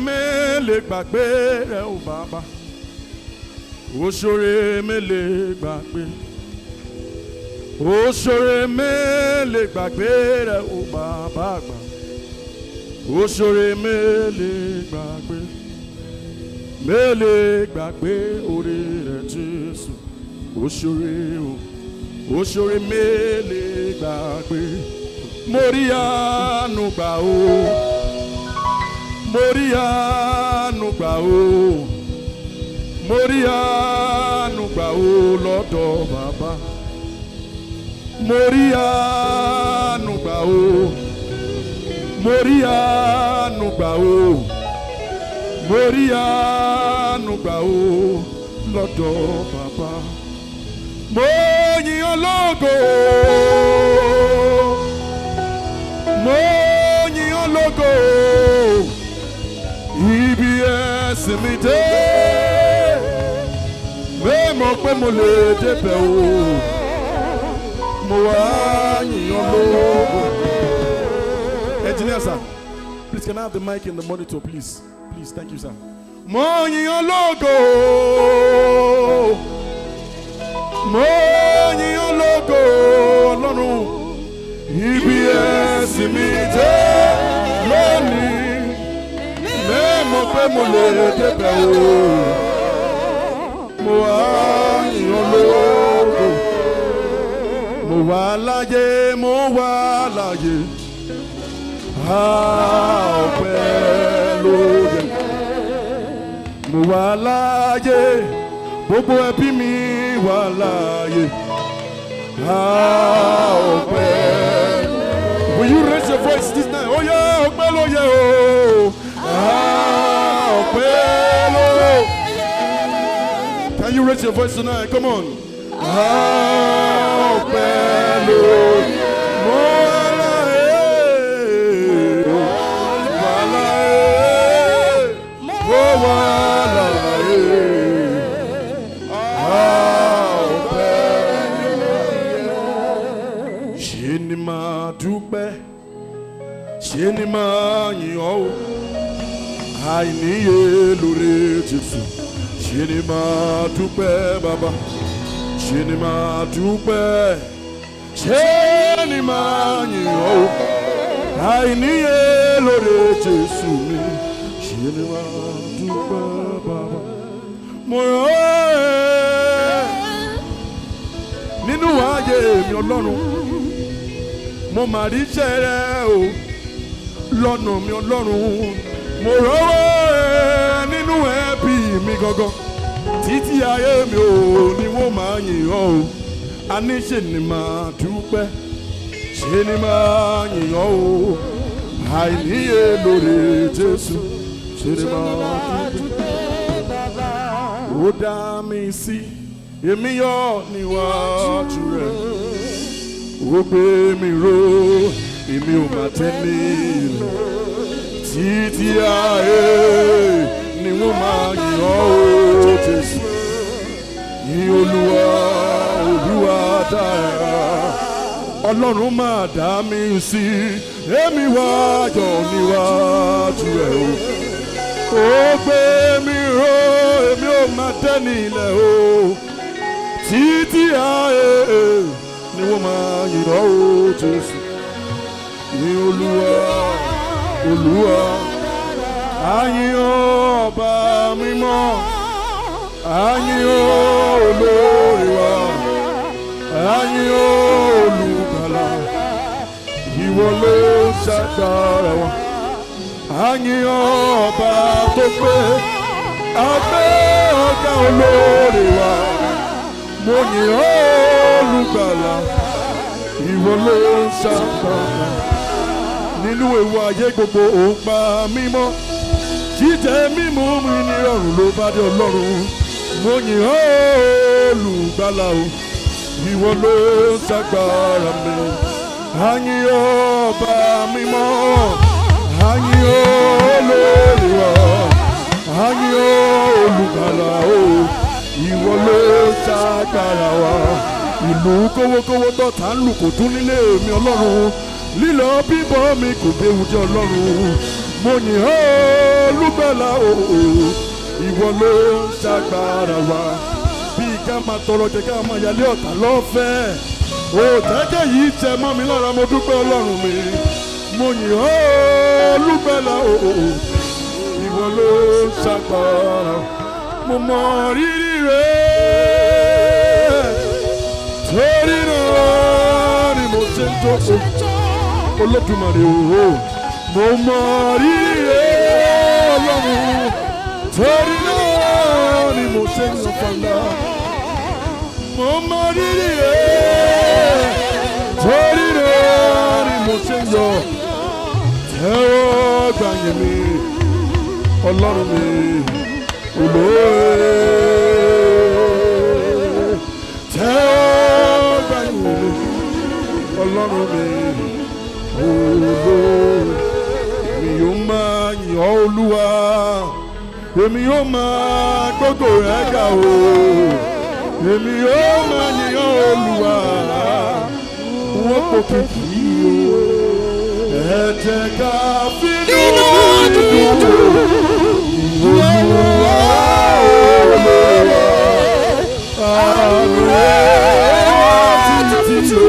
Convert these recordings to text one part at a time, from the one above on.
Mele gbàgbé rẹ o bàbá, òṣòre mele gbàgbé, òṣòre mele gbàgbé rẹ o bàbá àgbà, òṣòre mele gbàgbé oore rẹ Jésù, òṣòre mele gbàgbé, mo rí àánú gbà o. Morianu gbà o, Morianu gbà o lọ́dọ̀ bàbá. Morianu gbà o, Morianu gbà o, Morianu gbà o lọ́dọ̀ bàbá. Mo yìn ọ́ lógo, mo yìn ọ́ lógo. Ibi ẹ̀sìn mi dé, mẹ́mọ̀ pé mo lè débẹ̀ o, mo wá yìn ọ́ lógo. Engineer sir, please can I have the mic and the monitor please? Please, thank you sir. Mo yìn ọ́ lógo, mo yìn ọ́ lógo Ọlọ́run. Ibi ẹ̀sìn mi dé lónìí. Mo pé mo lè débẹ̀ o, mo wá yìn ọ́ lógo. Mo wà láyé, mo wà láyé, ọpẹ́ ló yẹ. Mo wà láyé, gbogbo ẹbí mi wà láyé, ọpẹ́. Will you raise your voice this night? Oh yeah, ọpẹ́ ló yẹ o. Can you raise your voice tonight? Come on. Ṣé ni máa dúpẹ́, ṣé ni máa yìn ọ́ o. Àìníye lóore Jésù, ṣé ni máa dúpẹ́ bàbá, ṣé ni máa dúpẹ́, ṣé ni máa yìn ọ́. Àìníye lóore Jésù mi, ṣé ni máa dúpẹ́ bàbá. Mo rán ẹ́ nínú ayé mi Ọlọ́run, mo mà rí iṣẹ́ rẹ o lọ́nà mi Ọlọ́run. Mo rọ́wọ́ ẹ nínú ẹbí mi gangan, títí ayé mi ò ní wọ́n máa yìn ọ́ o. A ní ṣe ni máa dúpẹ́, ṣe ni máa yìn ọ́ o. Àìníye lóore Jésù, ṣe ni máa dúpẹ́. Ó dá mi sí, èmi yọ̀ níwájú rẹ̀. Ó gbé mi ró, èmi ò máa tẹ́lẹ̀ rẹ̀. Títí ayé ni wọ́n máa yìn ọ́ o Jésù. Yìn Olúwa, Olúwa dára. Ọlọ́run máa dá mi sí, èmi wá yọ̀ níwájú ẹ̀ o. Ó gbé mi ró, èmi ò máa tẹ́ni ilẹ̀ o. Títí ayé ni wọ́n máa yìn ọ́ o Jésù. Yìn Olúwa, Olúwa, àyìn ọba mímọ́, àyìn olórí wa, àyìn olùgbàlà, ìwọ ló ṣàgbára wa. Àyìn ọba tó pé, àgbẹ̀ ọ̀gá olórí wa, mo yìn olùgbàlà, ìwọ ló ṣàgbára. Nínú ewu ayé gbogbo òun pa mímọ́, jíjẹ mímú mi ní ọ̀run ló bá dé Ọlọ́run. Mo yìn ọ́ olùgbàlà o, ìwọ ló ṣàgbára mi. Àyìn ọba mímọ́, àyìn olórí wa, àyìn olùgbàlà o, ìwọ ló ṣàgbára wa. Ìlú kówókówó tọ́ta ń lù kò tún nílé mi Ọlọ́run. Lílọ bíbọ̀ mi kò déwu jẹ́ Ọlọ́run. mo yìn ọ́ olùgbàlà o ìwọ ló ń ṣàgbára wa bí ká máa tọrọ jẹ ká máa yálé ọ̀tá lọ́fẹ̀ẹ́ òtẹ́kẹ̀ yìí tẹ mọ́ mi lára mo dúpẹ́ ọlọ́run mi mo yìn ọ́ olùgbàlà o ìwọ ló ń ṣàgbára mo mọ rírì rẹ torí náà ni mo ṣe ń jókòó Olódùmarè o mo mọ rírì rẹ ọlọ́run torí náà ni mo ṣe ń yan fàlà mo mọ rírì rẹ torí náà ni mo ṣe ń yọ tẹ́wọ́ gbàyè mi ọlọ́run mi olóore tẹ́wọ́ gbàyè mi ọlọ́run mi olóore èmi yóò máa yìn ọ́ olúwa èmi yóò máa gbógo rẹ̀ ga o èmi yóò máa yìn ọ́ olúwa wọ́n pò kìkì o ẹ jẹ́ ká fínú dídùn olúwa olúwa àánú rẹ̀ títí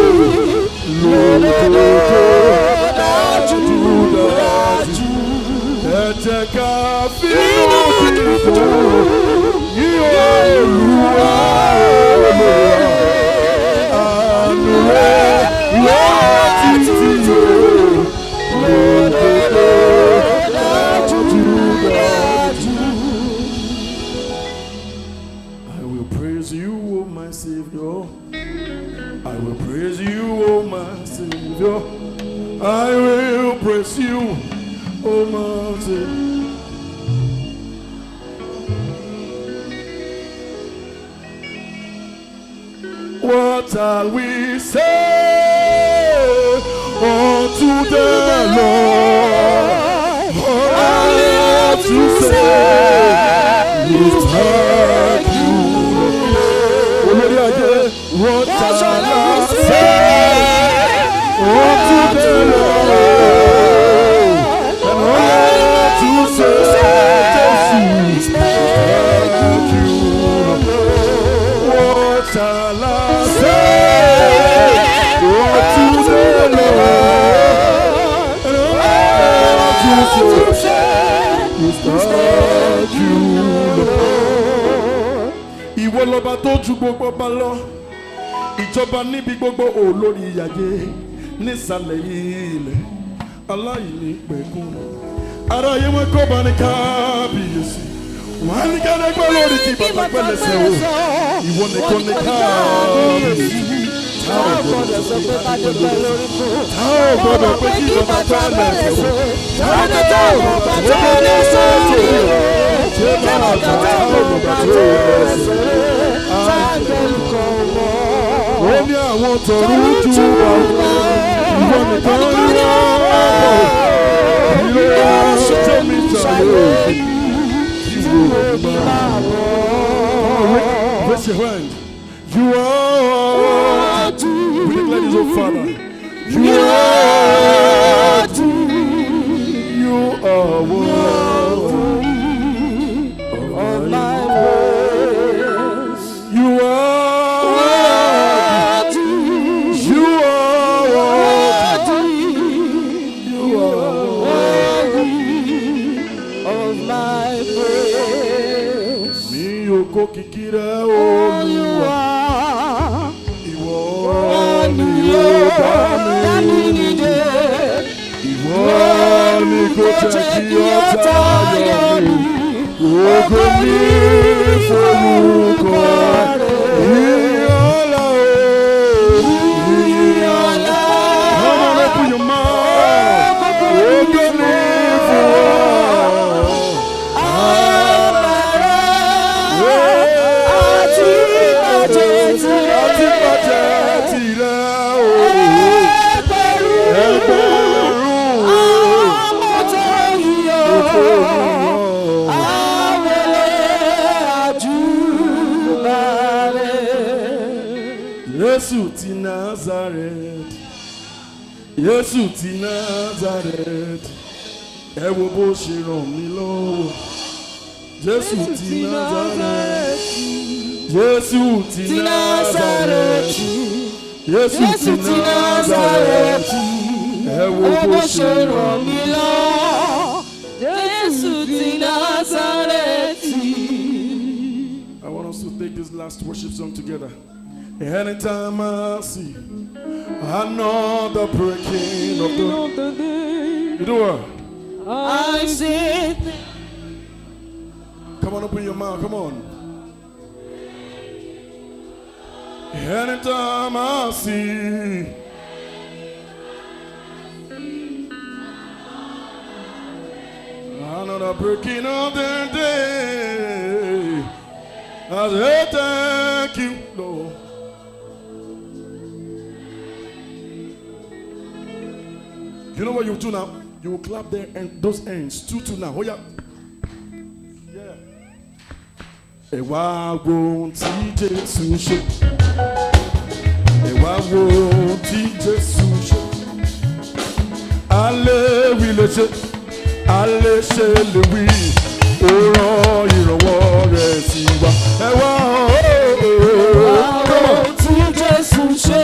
lódodo dájú ẹ jẹ́ ká fínú dídùn yìn olúwa olúwa àánú rẹ̀ títí lódodo dájú. I will praise you, O my Savior. I will praise you, O my Savior. I will praise you, O my Savior. What shall we say unto the Lord? All I have to say is thank you. Olórí ayé, what shall I say unto the Lord? And all I have to say is thank you. What shall I say unto the Lord? And all I have to say is thank you, Lord. Ìwọ lọba tó ju gbogbo ọba lọ, ìjọba níbi gbogbo olórí ayé nísàlẹ̀ ilẹ̀ aláìní pẹ̀kun. Aráyé wọn kọ́ bá ní kábíyèsí. Wọ́n á ní ká dẹ́gbẹ́ lórí kí bàbá pẹ́lẹ́sẹ̀ o. Ìwọ nìkan ní kábíyèsí. Táwọn gbọ́dọ̀ sọ pé ká dẹ́gbẹ́ lórí kú. Táwọn gbọ́dọ̀ pé kí bàbá pẹ́lẹ́sẹ̀ o. Táwọn gbọ́dọ̀ pé kí bàbá pẹ́lẹ́sẹ̀ o. Ṣé bàbá táwọn gbọ́dọ̀ tó ẹsẹ̀ ó ní àwọn tọ̀rú jù wá. Ìwọ nìkan ní ọ̀pọ̀ ilé ọ̀ṣẹ́ mi ṣàlẹ̀. Raise your hand. You are to. We declare this, oh Father. You are to. You are worthy of my praise. You are to. You are worthy. You are worthy of my praise. Mi oko kikire Olúwa, ìwọ ni yóò dá mi nídè, ìwọ ni kò jẹ́ kí ọ̀tá yọ̀ mí, ògo ni forúkọ rẹ̀. Ìyọ̀lá o, ìyọ̀lá. Come on, open your mouth. Ògo ni forúkọ Jésù ti Nazareth, Jésù ti Nazareth, ẹ wo bó ṣe ràn mí lọ́wọ́. Jésù ti Násárẹ́tì. Jésù ti Násárẹ́tì. Jésù ti Násárẹ́tì. Ẹ wo bó ṣe ràn mí lọ́wọ́. Jésù ti Násárẹ́tì. I want us to take this last worship song together. Anytime I see another breaking of the day. You do what? I see. Come on, open your mouth. Come on. Anytime I see another breaking of the day, I say thank you, Lord. You know what you do now? You will clap there and those hands. Two now. Oh yeah. Yeah. Ẹ wá wo ohun tí Jésù ṣe. Ẹ wá wo ohun tí Jésù ṣe. Alẹ́ wí lè ṣe. Alẹ́ ṣe lè wí. Ó rán ìrànwọ́ rẹ̀ sí wa. Ẹ wá ohun tí Jésù ṣe.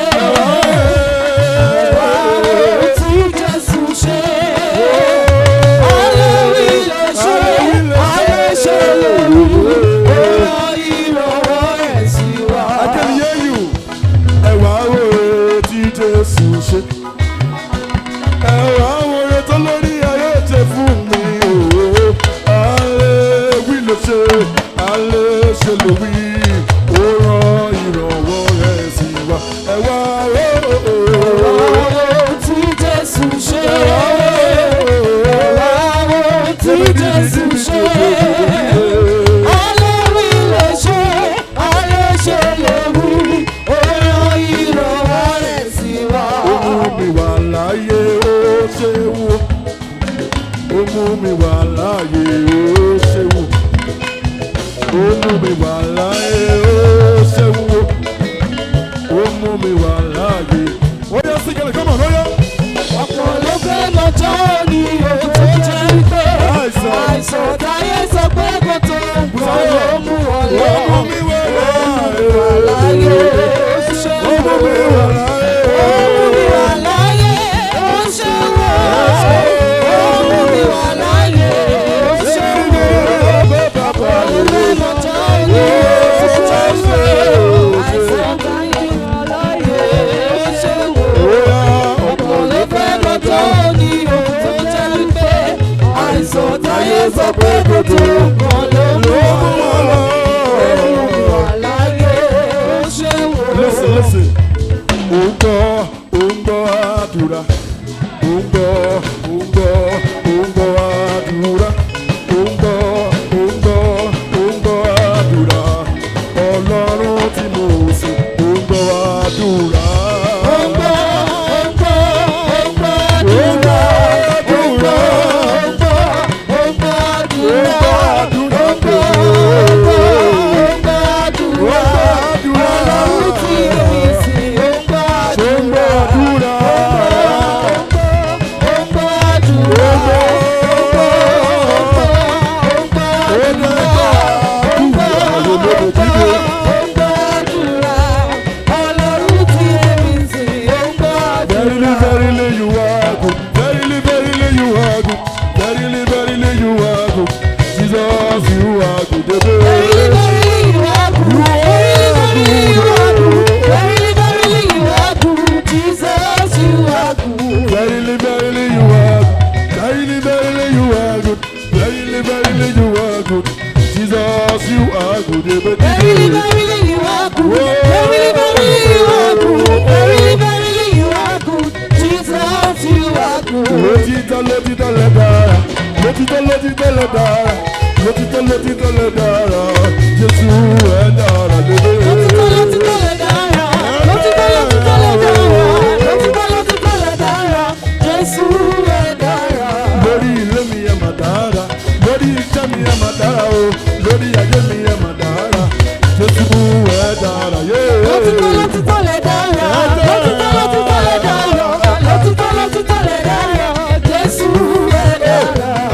Jésù ẹ dára.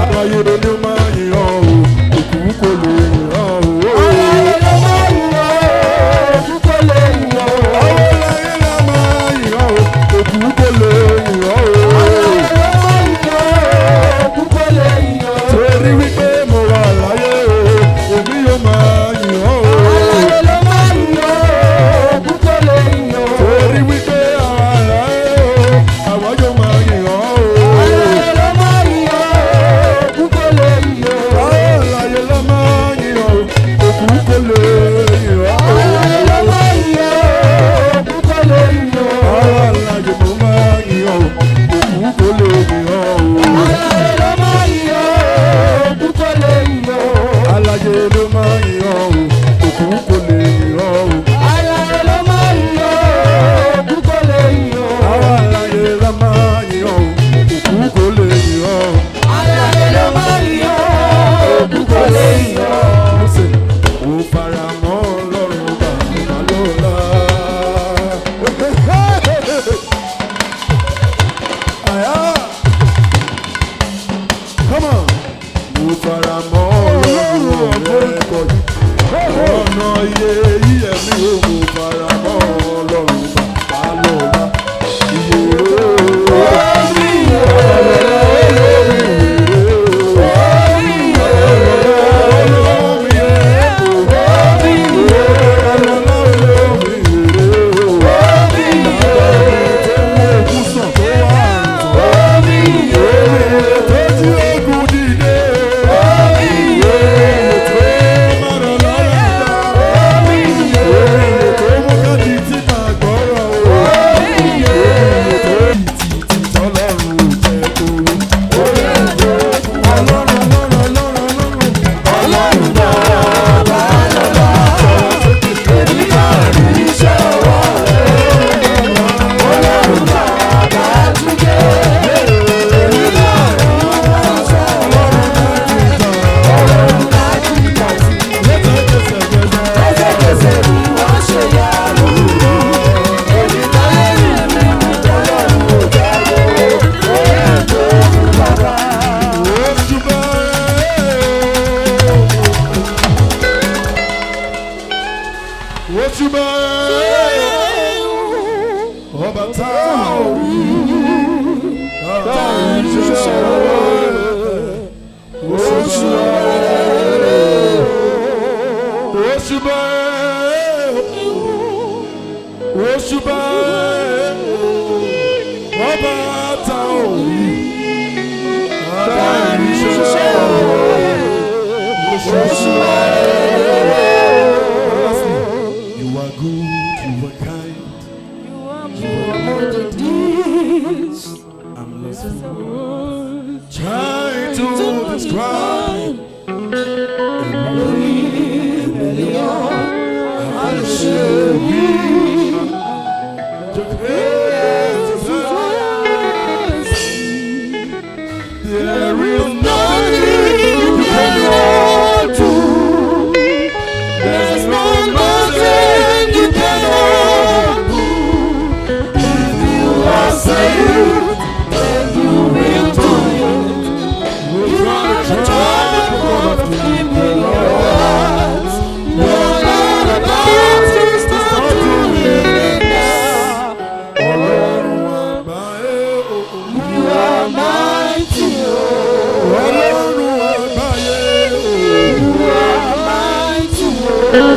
ọlọ́run rẹ̀ kọ̀ ọ̀nà iye yíyẹ mi ò mú fara mọ́ ọlọ́run bàbá lọ́la iye trying to describe there is nothing you cannot do. There's no mountain you cannot move. If you are saved, then you will do it. We're gonna try to keep in your hearts. No matter what is not doing it now. You are mighty. You are mighty.